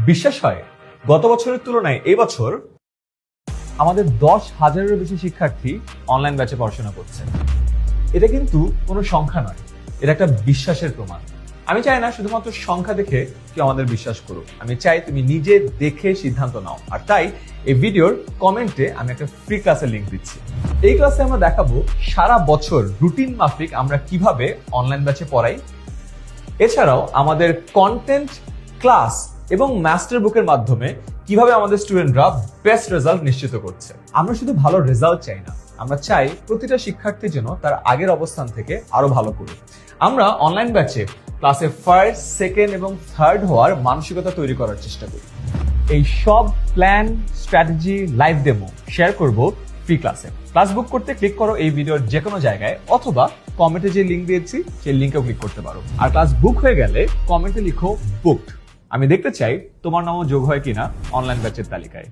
বিশ্বাস হয় গত বছরের তুলনায় এই বছর আমাদের 10,000-এরও বেশি শিক্ষার্থী অনলাইন ব্যাচে পড়াশোনা করছে। এটা কিন্তু কোনো সংখ্যা নয়, এটা একটা বিশ্বাসের প্রমাণ। আমি চাই না শুধুমাত্র সংখ্যা দেখে কেউ আমাদের বিশ্বাস করুক, আমি চাই তুমি নিজে দেখে সিদ্ধান্ত নাও। আর তাই এই ভিডিওর কমেন্টে আমি একটা ফ্রি ক্লাসের লিংক দিচ্ছি। এই ক্লাসে আমরা দেখাবো সারা বছর রুটিন মাফিক আমরা কিভাবে অনলাইন ব্যাচে পড়াই, এছাড়াও আমাদের কন্টেন্ট, ক্লাস এবং মাস্টার বুকের মাধ্যমে কিভাবে আমাদের স্টুডেন্টরা বেস্ট রেজাল্ট নিশ্চিত করছে। আমরা শুধু ভালো রেজাল্ট চাই না, আমরা চাই প্রতিটা শিক্ষার্থী যেন তার আগের অবস্থান থেকে আরো ভালো করুক। আমরা অনলাইন ব্যাচে ক্লাসে ফার্স্ট, সেকেন্ড এবং থার্ড হওয়ার মানসিকতা তৈরি করার চেষ্টা করি। এই সব plan, strategy, live demo share করব ফ্রি ক্লাসে। ক্লাস বুক করতে ক্লিক করো এই ভিডিওর যে কোনো জায়গায়, অথবা কমেন্টে যে লিংক দিয়েছি সেই লিংকেও ক্লিক করতে পারো। আর ক্লাস বুক হয়ে গেলে কমেন্টে লিখো বুকড। আমি দেখতে চাই তোমার নামও যোগ হয় কিনা অনলাইন ব্যাচের তালিকায়।